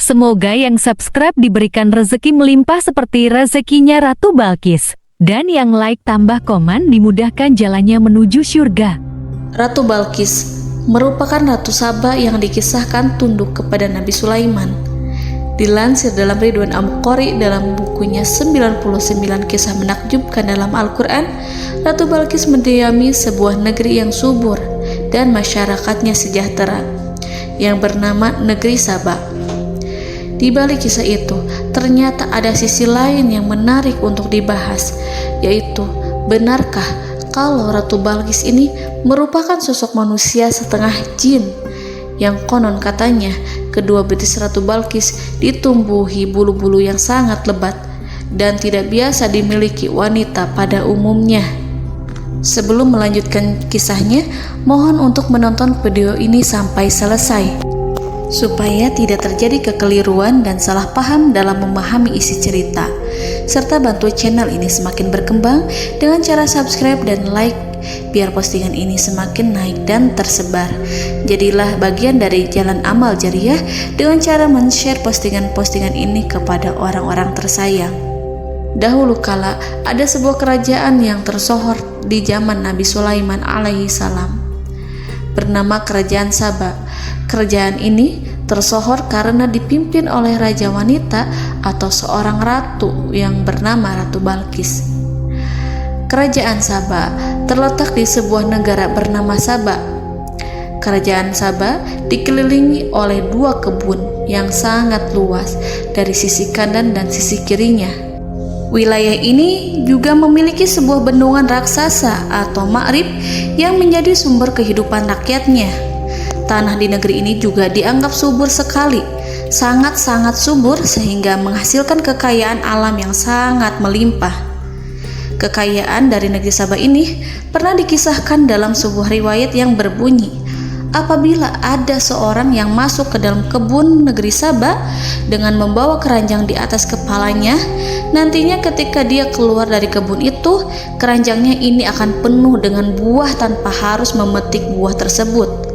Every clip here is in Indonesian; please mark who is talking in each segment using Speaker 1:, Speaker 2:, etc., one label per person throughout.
Speaker 1: Semoga yang subscribe diberikan rezeki melimpah seperti rezekinya Ratu Balqis. Dan yang like tambah komen dimudahkan jalannya menuju surga.
Speaker 2: Ratu Balqis merupakan Ratu Saba yang dikisahkan tunduk kepada Nabi Sulaiman. Dilansir dalam Ridwan Am-Qori dalam bukunya 99 kisah menakjubkan dalam Al-Quran, Ratu Balqis mendiami sebuah negeri yang subur dan masyarakatnya sejahtera, yang bernama Negeri Saba. Di balik kisah itu, ternyata ada sisi lain yang menarik untuk dibahas, yaitu benarkah kalau Ratu Balqis ini merupakan sosok manusia setengah jin, yang konon katanya kedua betis Ratu Balqis ditumbuhi bulu-bulu yang sangat lebat dan tidak biasa dimiliki wanita pada umumnya. Sebelum melanjutkan kisahnya, mohon untuk menonton video ini sampai selesai supaya tidak terjadi kekeliruan dan salah paham dalam memahami isi cerita, serta bantu channel ini semakin berkembang dengan cara subscribe dan like biar postingan ini semakin naik dan tersebar. Jadilah bagian dari jalan amal jariah dengan cara men-share postingan-postingan ini kepada orang-orang tersayang. Dahulu kala ada sebuah kerajaan yang tersohor di zaman Nabi Sulaiman alaihi salam, bernama Kerajaan Saba. Kerajaan ini tersohor karena dipimpin oleh raja wanita atau seorang ratu yang bernama Ratu Balqis. Kerajaan Saba terletak di sebuah negara bernama Saba. Kerajaan Saba dikelilingi oleh dua kebun yang sangat luas dari sisi kanan dan sisi kirinya. Wilayah ini juga memiliki sebuah bendungan raksasa atau Ma'rib yang menjadi sumber kehidupan rakyatnya. Tanah di negeri ini juga dianggap subur sekali, sangat-sangat subur sehingga menghasilkan kekayaan alam yang sangat melimpah. Kekayaan dari negeri Saba ini pernah dikisahkan dalam sebuah riwayat yang berbunyi, apabila ada seorang yang masuk ke dalam kebun negeri Saba dengan membawa keranjang di atas kepalanya, nantinya ketika dia keluar dari kebun itu, keranjangnya ini akan penuh dengan buah tanpa harus memetik buah tersebut.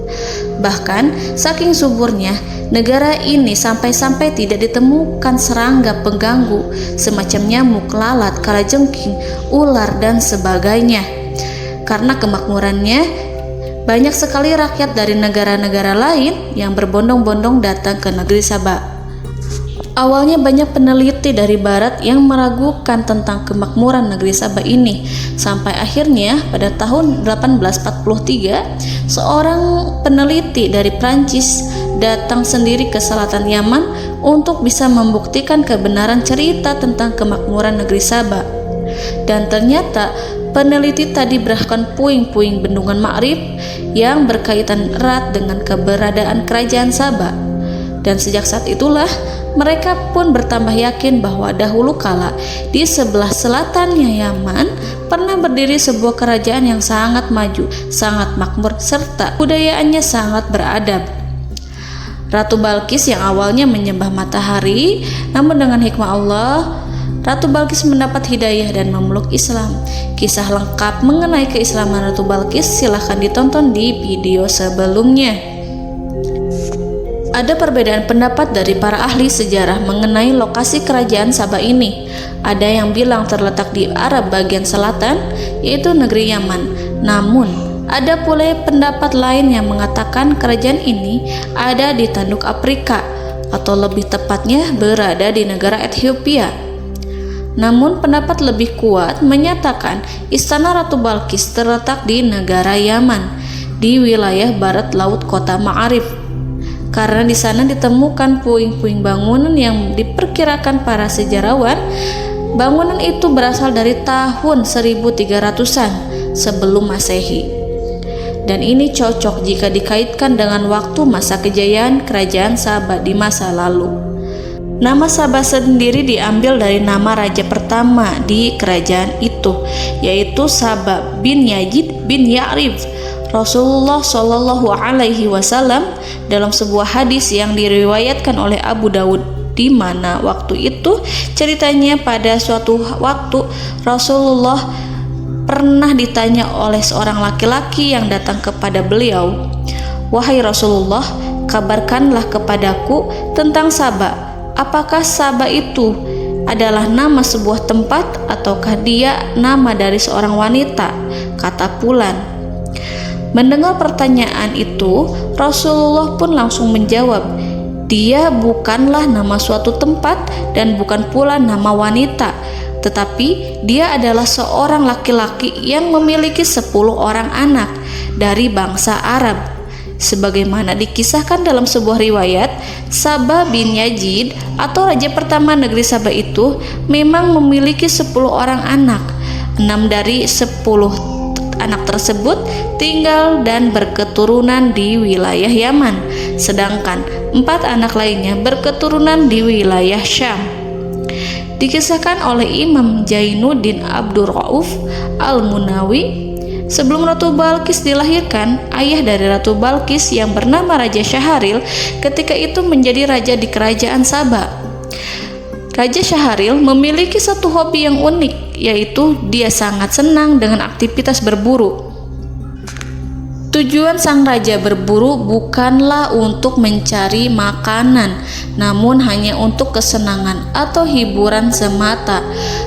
Speaker 2: Bahkan saking suburnya negara ini sampai-sampai tidak ditemukan serangga pengganggu semacam nyamuk, lalat, kalajengking, ular dan sebagainya. Karena kemakmurannya, banyak sekali rakyat dari negara-negara lain yang berbondong-bondong datang ke negeri Saba. Awalnya banyak peneliti dari barat yang meragukan tentang kemakmuran negeri Saba ini, sampai akhirnya pada tahun 1843 seorang peneliti dari Prancis datang sendiri ke selatan Yaman untuk bisa membuktikan kebenaran cerita tentang kemakmuran negeri Saba. Dan ternyata peneliti tadi berahkan puing-puing bendungan Ma'rib yang berkaitan erat dengan keberadaan kerajaan Saba. Dan sejak saat itulah mereka pun bertambah yakin bahwa dahulu kala di sebelah selatannya Yaman pernah berdiri sebuah kerajaan yang sangat maju, sangat makmur, serta budayaannya sangat beradab. Ratu Balqis yang awalnya menyembah matahari, namun dengan hikmah Allah, Ratu Balqis mendapat hidayah dan memeluk Islam. Kisah lengkap mengenai keislaman Ratu Balqis silahkan ditonton di video sebelumnya. Ada perbedaan pendapat dari para ahli sejarah mengenai lokasi kerajaan Saba ini. Ada yang bilang terletak di Arab bagian selatan, yaitu negeri Yaman. Namun, ada pula pendapat lain yang mengatakan kerajaan ini ada di tanduk Afrika, atau lebih tepatnya berada di negara Ethiopia. Namun, pendapat lebih kuat menyatakan istana Ratu Balqis terletak di negara Yaman, di wilayah barat laut kota Ma'arif. Karena di sana ditemukan puing-puing bangunan yang diperkirakan para sejarawan, bangunan itu berasal dari tahun 1300-an sebelum Masehi. Dan ini cocok jika dikaitkan dengan waktu masa kejayaan kerajaan Saba di masa lalu. Nama Saba sendiri diambil dari nama raja pertama di kerajaan itu, yaitu Saba bin Yazid bin Ya'rib. Rasulullah Shallallahu Alaihi Wasallam dalam sebuah hadis yang diriwayatkan oleh Abu Dawud, di mana waktu itu ceritanya pada suatu waktu Rasulullah pernah ditanya oleh seorang laki-laki yang datang kepada beliau, "Wahai Rasulullah, kabarkanlah kepadaku tentang Saba. Apakah Saba itu adalah nama sebuah tempat ataukah dia nama dari seorang wanita?" kata Fulan. Mendengar pertanyaan itu, Rasulullah pun langsung menjawab, "Dia bukanlah nama suatu tempat dan bukan pula nama wanita, tetapi dia adalah seorang laki-laki yang memiliki 10 orang anak dari bangsa Arab." Sebagaimana dikisahkan dalam sebuah riwayat, Saba bin Yazid atau raja pertama negeri Saba itu memang memiliki 10 orang anak. 6 dari 10 anak tersebut tinggal dan berketurunan di wilayah Yaman, sedangkan 4 anak lainnya berketurunan di wilayah Syam. Dikisahkan oleh Imam Jainuddin Abdur Rauf Al-Munawi, sebelum Ratu Balkis dilahirkan, ayah dari Ratu Balkis yang bernama Raja Syahril ketika itu menjadi raja di kerajaan Saba. Raja Syahril memiliki satu hobi yang unik, yaitu dia sangat senang dengan aktivitas berburu. Tujuan sang raja berburu bukanlah untuk mencari makanan, namun hanya untuk kesenangan atau hiburan semata.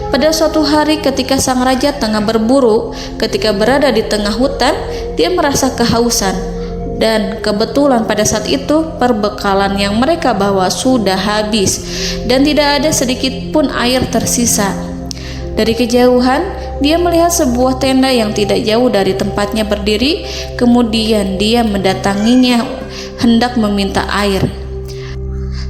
Speaker 2: Pada suatu hari ketika sang raja tengah berburu, ketika berada di tengah hutan, dia merasa kehausan. Dan kebetulan pada saat itu perbekalan yang mereka bawa sudah habis dan tidak ada sedikit pun air tersisa. Dari kejauhan, dia melihat sebuah tenda yang tidak jauh dari tempatnya berdiri. Kemudian dia mendatanginya hendak meminta air.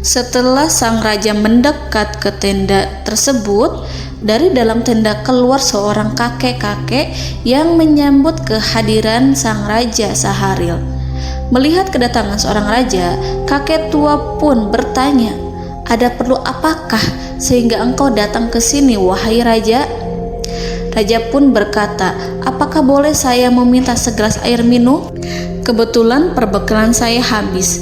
Speaker 2: Setelah sang raja mendekat ke tenda tersebut, dari dalam tenda keluar seorang kakek-kakek yang menyambut kehadiran sang raja Syahril. Melihat kedatangan seorang raja, kakek tua pun bertanya, "Ada perlu apakah sehingga engkau datang ke sini, wahai raja?" Raja pun berkata, "Apakah boleh saya meminta segelas air minum? Kebetulan perbekalan saya habis."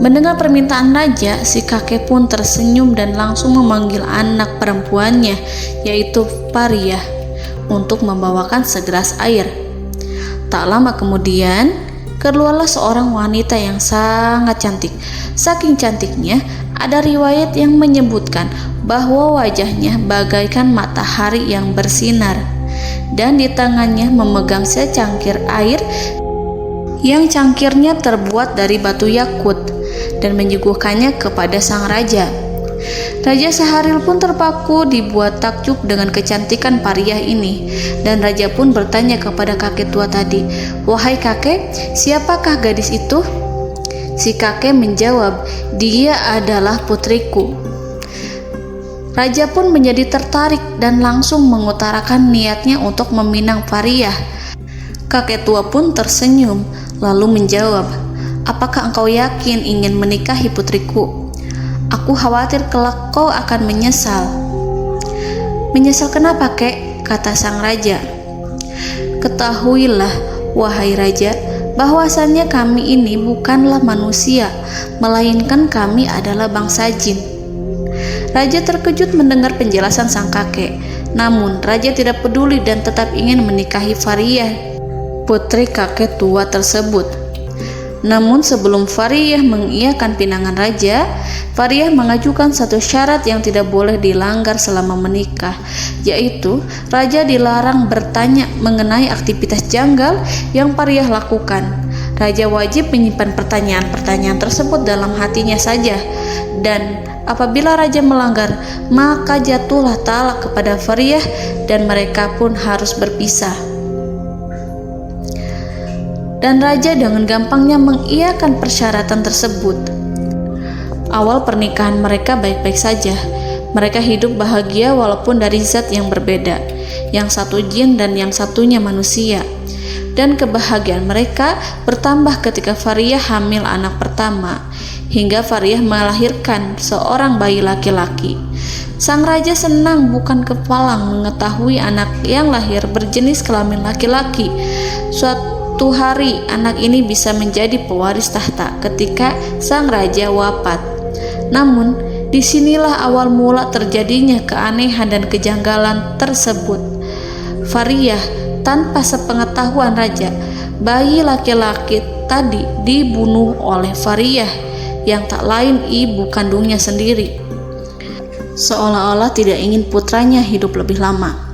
Speaker 2: Mendengar permintaan raja, si kakek pun tersenyum dan langsung memanggil anak perempuannya, yaitu Fariyah, untuk membawakan segelas air. Tak lama kemudian, keluarlah seorang wanita yang sangat cantik. Saking cantiknya, ada riwayat yang menyebutkan bahwa wajahnya bagaikan matahari yang bersinar, dan di tangannya memegang secangkir air yang cangkirnya terbuat dari batu yakut, dan menyuguhkannya kepada sang raja. Raja Syahril pun terpaku dibuat takjub dengan kecantikan Fariyah ini, dan raja pun bertanya kepada kakek tua tadi, "Wahai kakek, siapakah gadis itu?" Si kakek menjawab, "Dia adalah putriku." Raja pun menjadi tertarik dan langsung mengutarakan niatnya untuk meminang Fariyah. Kakek tua pun tersenyum lalu menjawab, "Apakah engkau yakin ingin menikahi putriku? Aku khawatir kelak kau akan menyesal." "Menyesal kenapa, kek?" kata sang raja. "Ketahuilah, wahai raja, bahwasannya kami ini bukanlah manusia, melainkan kami adalah bangsa jin." Raja terkejut mendengar penjelasan sang kakek. Namun raja tidak peduli dan tetap ingin menikahi Fariyah, putri kakek tua tersebut. Namun sebelum Fariyah mengiyakan pinangan raja, Fariyah mengajukan satu syarat yang tidak boleh dilanggar selama menikah, yaitu raja dilarang bertanya mengenai aktivitas janggal yang Fariyah lakukan. Raja wajib menyimpan pertanyaan-pertanyaan tersebut dalam hatinya saja, dan apabila raja melanggar, maka jatuhlah talak kepada Fariyah dan mereka pun harus berpisah. Dan raja dengan gampangnya mengiyakan persyaratan tersebut. Awal pernikahan mereka baik-baik saja. Mereka hidup bahagia walaupun dari zat yang berbeda, yang satu jin dan yang satunya manusia. Dan kebahagiaan mereka bertambah ketika Fariyah hamil anak pertama, hingga Fariyah melahirkan seorang bayi laki-laki. Sang raja senang bukan kepalang mengetahui anak yang lahir berjenis kelamin laki-laki. Suatu hari anak ini bisa menjadi pewaris tahta ketika sang raja wafat. Namun disinilah awal mula terjadinya keanehan dan kejanggalan tersebut. Fariyah, tanpa sepengetahuan raja, bayi laki-laki tadi dibunuh oleh Fariyah yang tak lain ibu kandungnya sendiri, seolah-olah tidak ingin putranya hidup lebih lama.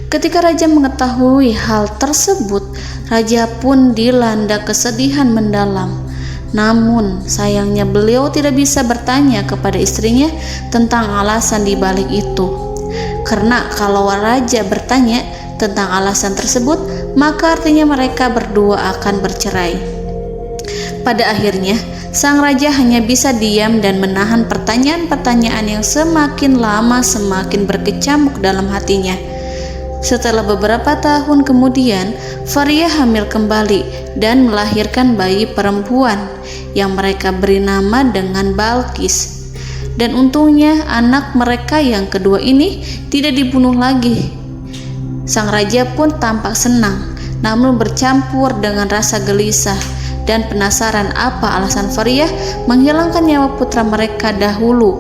Speaker 2: Ketika raja mengetahui hal tersebut, raja pun dilanda kesedihan mendalam. Namun sayangnya beliau tidak bisa bertanya kepada istrinya tentang alasan di balik itu. Karena kalau raja bertanya tentang alasan tersebut, maka artinya mereka berdua akan bercerai. Pada akhirnya, sang raja hanya bisa diam dan menahan pertanyaan-pertanyaan yang semakin lama semakin berkecamuk dalam hatinya. Setelah beberapa tahun kemudian, Fariyah hamil kembali dan melahirkan bayi perempuan yang mereka beri nama dengan Balqis. Dan untungnya anak mereka yang kedua ini tidak dibunuh lagi. Sang raja pun tampak senang, namun bercampur dengan rasa gelisah dan penasaran apa alasan Fariyah menghilangkan nyawa putra mereka dahulu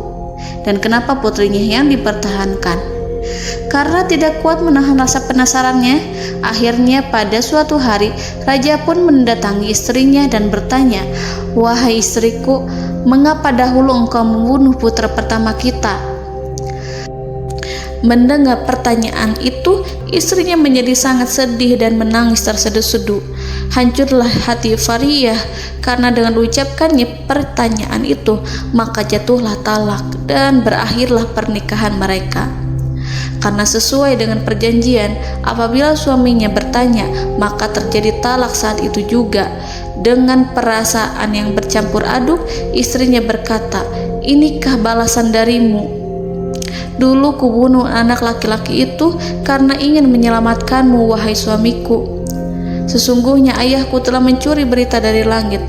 Speaker 2: dan kenapa putrinya yang dipertahankan. Karena tidak kuat menahan rasa penasarannya, akhirnya pada suatu hari raja pun mendatangi istrinya dan bertanya, "Wahai istriku, mengapa dahulu engkau membunuh putra pertama kita?" Mendengar pertanyaan itu, istrinya menjadi sangat sedih dan menangis terseduh-seduh. Hancurlah hati Fariyah karena dengan ucapkannya pertanyaan itu, maka jatuhlah talak dan berakhirlah pernikahan mereka. Karena sesuai dengan perjanjian, apabila suaminya bertanya, maka terjadi talak saat itu juga. Dengan perasaan yang bercampur aduk, istrinya berkata, "Inikah balasan darimu? Dulu kubunuh anak laki-laki itu karena ingin menyelamatkanmu, wahai suamiku. Sesungguhnya ayahku telah mencuri berita dari langit,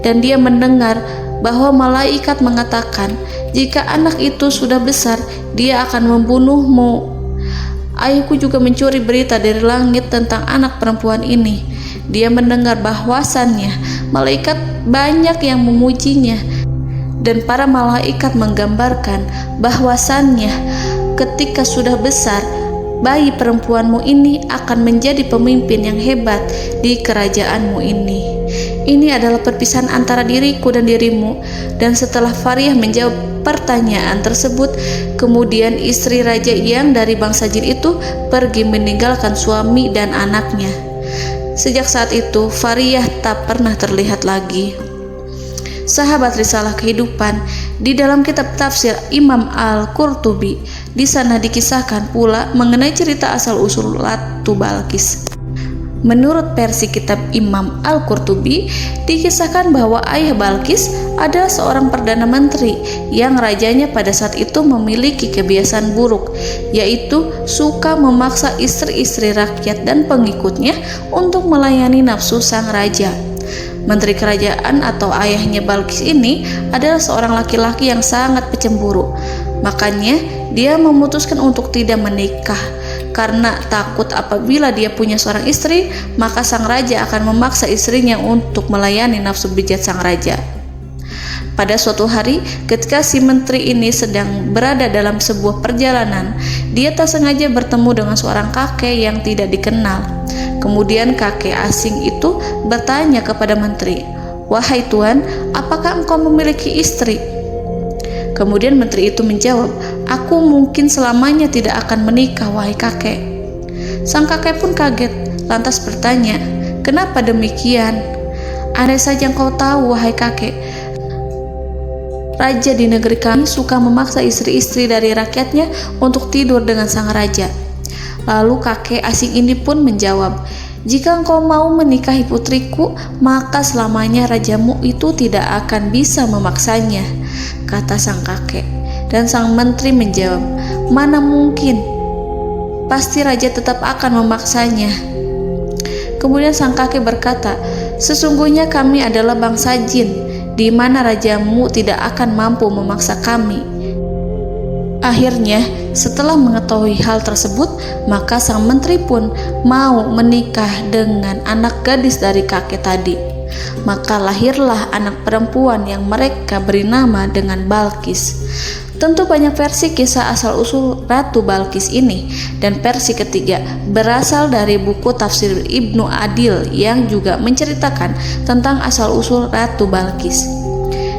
Speaker 2: dan dia mendengar bahwa malaikat mengatakan, jika anak itu sudah besar, dia akan membunuhmu. Ayahku juga mencuri berita dari langit tentang anak perempuan ini. Dia mendengar bahwasannya malaikat banyak yang memujinya, dan para malaikat menggambarkan bahwasannya ketika sudah besar, bayi perempuanmu ini akan menjadi pemimpin yang hebat di kerajaanmu ini. Ini adalah perpisahan antara diriku dan dirimu." Dan setelah Fariyah menjawab pertanyaan tersebut, kemudian istri raja yang dari bangsa jin itu pergi meninggalkan suami dan anaknya. Sejak saat itu, Fariyah tak pernah terlihat lagi. Sahabat Risalah Kehidupan, di dalam kitab tafsir Imam Al-Qurtubi, di sana dikisahkan pula mengenai cerita asal-usul Ratu Balqis. Menurut versi kitab Imam Al-Qurtubi, dikisahkan bahwa ayah Balqis adalah seorang perdana menteri yang rajanya pada saat itu memiliki kebiasaan buruk, yaitu suka memaksa istri-istri rakyat dan pengikutnya untuk melayani nafsu sang raja. Menteri kerajaan atau ayahnya Balqis ini adalah seorang laki-laki yang sangat pecemburu. Makanya dia memutuskan untuk tidak menikah karena takut apabila dia punya seorang istri, maka sang raja akan memaksa istrinya untuk melayani nafsu bejat sang raja. Pada suatu hari, ketika si menteri ini sedang berada dalam sebuah perjalanan, dia tak sengaja bertemu dengan seorang kakek yang tidak dikenal. Kemudian kakek asing itu bertanya kepada menteri, "Wahai tuan, apakah engkau memiliki istri?" Kemudian menteri itu menjawab, "Aku mungkin selamanya tidak akan menikah, wahai kakek." Sang kakek pun kaget, lantas bertanya, "Kenapa demikian?" "Andai saja engkau tahu, wahai kakek, raja di negeri kami suka memaksa istri-istri dari rakyatnya untuk tidur dengan sang raja." Lalu kakek asing ini pun menjawab, "Jika engkau mau menikahi putriku, maka selamanya rajamu itu tidak akan bisa memaksanya," kata sang kakek. Dan sang menteri menjawab, "Mana mungkin, pasti raja tetap akan memaksanya." Kemudian sang kakek berkata, "Sesungguhnya kami adalah bangsa jin, di mana rajamu tidak akan mampu memaksa kami." Akhirnya, setelah mengetahui hal tersebut, maka sang menteri pun mau menikah dengan anak gadis dari kakek tadi. Maka lahirlah anak perempuan yang mereka beri nama dengan Balkis. Tentu banyak versi kisah asal-usul Ratu Balkis ini, dan versi ketiga berasal dari buku tafsir Ibnu Adil yang juga menceritakan tentang asal-usul Ratu Balkis.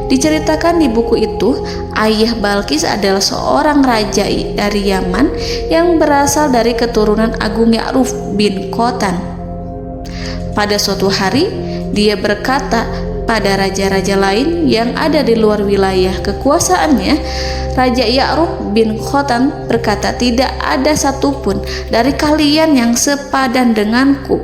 Speaker 2: Diceritakan di buku itu, ayah Balkis adalah seorang raja dari Yaman yang berasal dari keturunan Agung Ya'ruf bin Khotan. Pada suatu hari, dia berkata pada raja-raja lain yang ada di luar wilayah kekuasaannya. Raja Ya'ruf bin Khotan berkata, "Tidak ada satupun dari kalian yang sepadan denganku."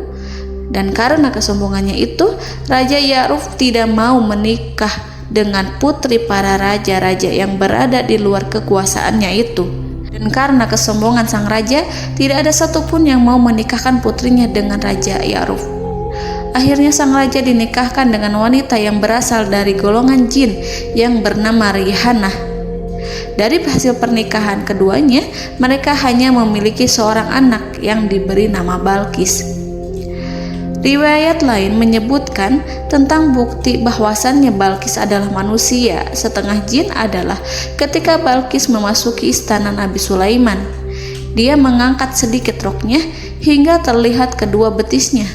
Speaker 2: Dan karena kesombongannya itu, Raja Ya'ruf tidak mau menikah dengan putri para raja-raja yang berada di luar kekuasaannya itu. Dan karena kesombongan sang raja, tidak ada satupun yang mau menikahkan putrinya dengan Raja Ya'ruf. Akhirnya sang raja dinikahkan dengan wanita yang berasal dari golongan jin yang bernama Rihanah. Dari hasil pernikahan keduanya, mereka hanya memiliki seorang anak yang diberi nama Balkis. Riwayat lain menyebutkan tentang bukti bahwasannya Balkis adalah manusia setengah jin adalah ketika Balkis memasuki istana Nabi Sulaiman. Dia mengangkat sedikit roknya hingga terlihat kedua betisnya.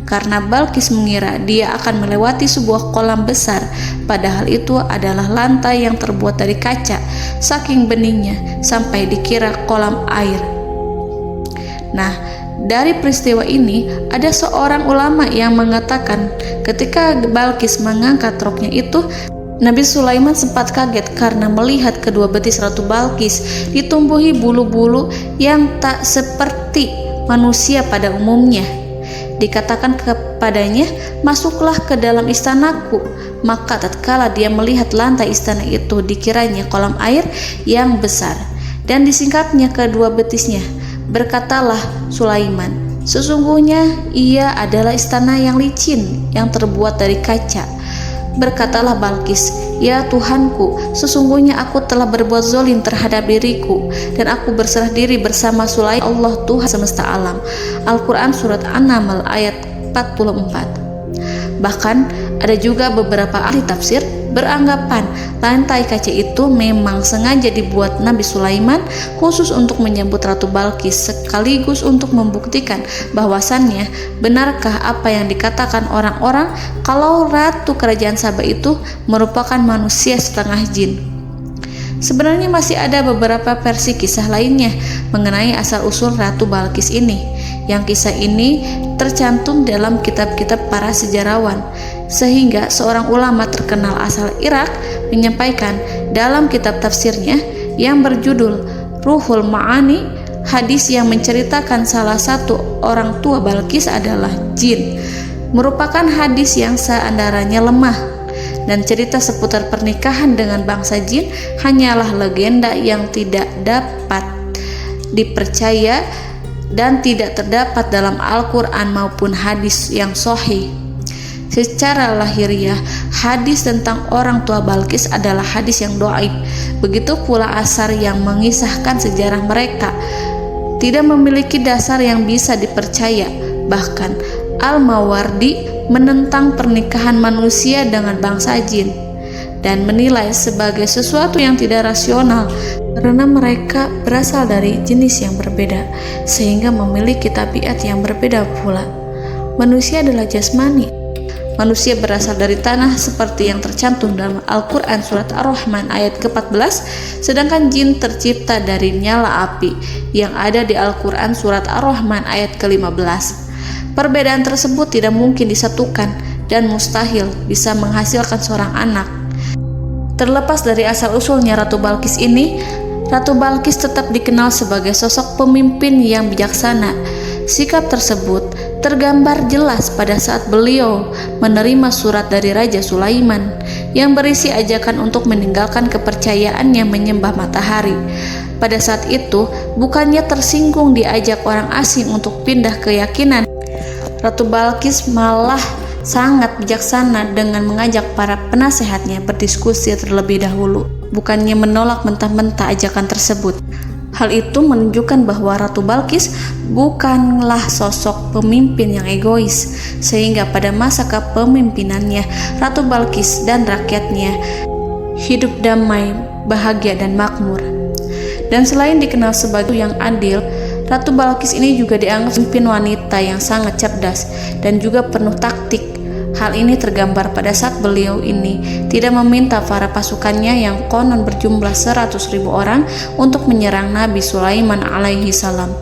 Speaker 2: Karena Balkis mengira dia akan melewati sebuah kolam besar, padahal itu adalah lantai yang terbuat dari kaca, saking beningnya sampai dikira kolam air. Nah, dari peristiwa ini ada seorang ulama yang mengatakan ketika Balkis mengangkat roknya itu, Nabi Sulaiman sempat kaget karena melihat kedua betis Ratu Balkis ditumbuhi bulu-bulu yang tak seperti manusia pada umumnya. Dikatakan kepadanya, "Masuklah ke dalam istanaku." Maka tatkala dia melihat lantai istana itu, dikiranya kolam air yang besar, dan disingkapnya kedua betisnya. Berkatalah Sulaiman, "Sesungguhnya ia adalah istana yang licin yang terbuat dari kaca." Berkatalah Balkis, "Ya Tuhanku, sesungguhnya aku telah berbuat zalim terhadap diriku, dan aku berserah diri bersama Sulaiman Allah Tuhan semesta alam." Al-Quran Surat An-Naml ayat 44. Bahkan ada juga beberapa ahli tafsir beranggapan lantai kaca itu memang sengaja dibuat Nabi Sulaiman khusus untuk menyambut Ratu Balkis, sekaligus untuk membuktikan bahwasannya benarkah apa yang dikatakan orang-orang kalau Ratu Kerajaan Saba itu merupakan manusia setengah jin. Sebenarnya masih ada beberapa versi kisah lainnya mengenai asal-usul Ratu Balkis ini, yang kisah ini tercantum dalam kitab-kitab para sejarawan, sehingga seorang ulama terkenal asal Irak menyampaikan dalam kitab tafsirnya yang berjudul Ruhul Ma'ani, hadis yang menceritakan salah satu orang tua Balkis adalah jin, merupakan hadis yang seandarannya lemah, dan cerita seputar pernikahan dengan bangsa jin hanyalah legenda yang tidak dapat dipercaya dan tidak terdapat dalam Al-Quran maupun hadis yang sahih. Secara lahiriah, hadis tentang orang tua Balkis adalah hadis yang dhaif. Begitu pula asar yang mengisahkan sejarah mereka tidak memiliki dasar yang bisa dipercaya. Bahkan Al-Mawardi menentang pernikahan manusia dengan bangsa jin dan menilai sebagai sesuatu yang tidak rasional karena mereka berasal dari jenis yang berbeda sehingga memiliki tabiat yang berbeda pula. Manusia adalah jasmani. Manusia berasal dari tanah seperti yang tercantum dalam Al-Quran Surat Ar-Rahman ayat ke-14, sedangkan jin tercipta dari nyala api yang ada di Al-Quran Surat Ar-Rahman ayat ke-15. Perbedaan tersebut tidak mungkin disatukan dan mustahil bisa menghasilkan seorang anak. Terlepas dari asal-usulnya Ratu Balkis ini, Ratu Balkis tetap dikenal sebagai sosok pemimpin yang bijaksana. Sikap tersebut tergambar jelas pada saat beliau menerima surat dari Raja Sulaiman yang berisi ajakan untuk meninggalkan kepercayaannya menyembah matahari. Pada saat itu, bukannya tersinggung diajak orang asing untuk pindah keyakinan, Ratu Balkis malah sangat bijaksana dengan mengajak para penasehatnya berdiskusi terlebih dahulu, bukannya menolak mentah-mentah ajakan tersebut. Hal itu menunjukkan bahwa Ratu Balkis bukanlah sosok pemimpin yang egois, sehingga pada masa kepemimpinannya Ratu Balkis dan rakyatnya hidup damai, bahagia dan makmur. Dan selain dikenal sebagai yang adil, Ratu Balkis ini juga dianggap pemimpin wanita yang sangat cerdas dan juga penuh taktik. Hal ini tergambar pada saat beliau ini tidak meminta para pasukannya yang konon berjumlah 100.000 orang untuk menyerang Nabi Sulaiman alaihi salam.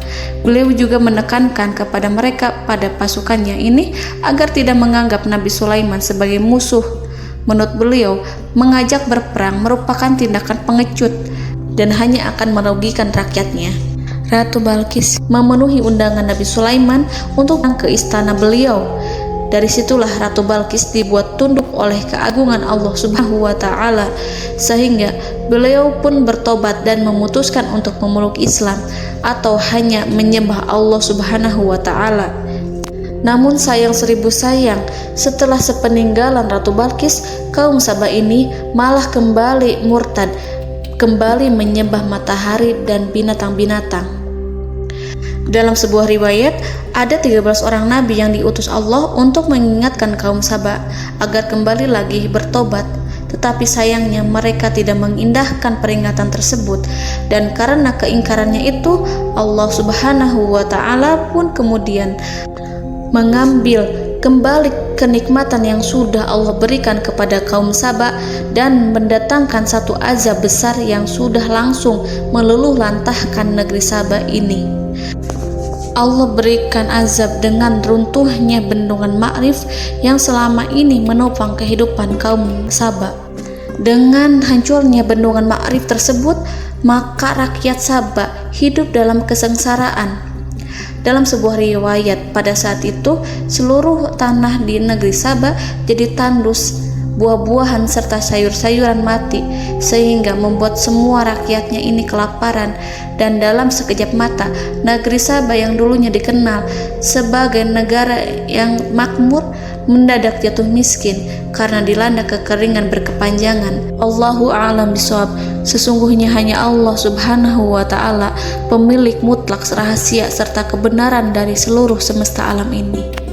Speaker 2: Beliau juga menekankan kepada mereka pada pasukannya ini agar tidak menganggap Nabi Sulaiman sebagai musuh. Menurut beliau, mengajak berperang merupakan tindakan pengecut dan hanya akan merugikan rakyatnya. Ratu Balkis memenuhi undangan Nabi Sulaiman untuk ke istana beliau. Dari situlah Ratu Balkis dibuat tunduk oleh keagungan Allah Subhanahu wa Ta'ala, sehingga beliau pun bertobat dan memutuskan untuk memeluk Islam atau hanya menyembah Allah Subhanahu wa Ta'ala. Namun sayang seribu sayang, setelah sepeninggalan Ratu Balkis, kaum Saba ini malah kembali murtad, kembali menyembah matahari dan binatang-binatang. Dalam sebuah riwayat, ada 13 orang nabi yang diutus Allah untuk mengingatkan kaum Saba agar kembali lagi bertobat. Tetapi sayangnya mereka tidak mengindahkan peringatan tersebut, dan karena keingkarannya itu Allah Subhanahu wa Ta'ala pun kemudian mengambil kembali kenikmatan yang sudah Allah berikan kepada kaum Saba dan mendatangkan satu azab besar yang sudah langsung meluluh lantahkan negeri Saba ini. Allah berikan azab dengan runtuhnya bendungan Ma'rif yang selama ini menopang kehidupan kaum Saba. Dengan hancurnya bendungan Ma'rif tersebut, maka rakyat Saba hidup dalam kesengsaraan. Dalam sebuah riwayat, pada saat itu seluruh tanah di negeri Saba jadi tandus, buah-buahan serta sayur-sayuran mati, sehingga membuat semua rakyatnya ini kelaparan. Dan dalam sekejap mata, negeri Saba yang dulunya dikenal sebagai negara yang makmur mendadak jatuh miskin karena dilanda kekeringan berkepanjangan. Allahu a'lam bishawab. Sesungguhnya hanya Allah Subhanahu wa Ta'ala pemilik mutlak rahasia serta kebenaran dari seluruh semesta alam ini.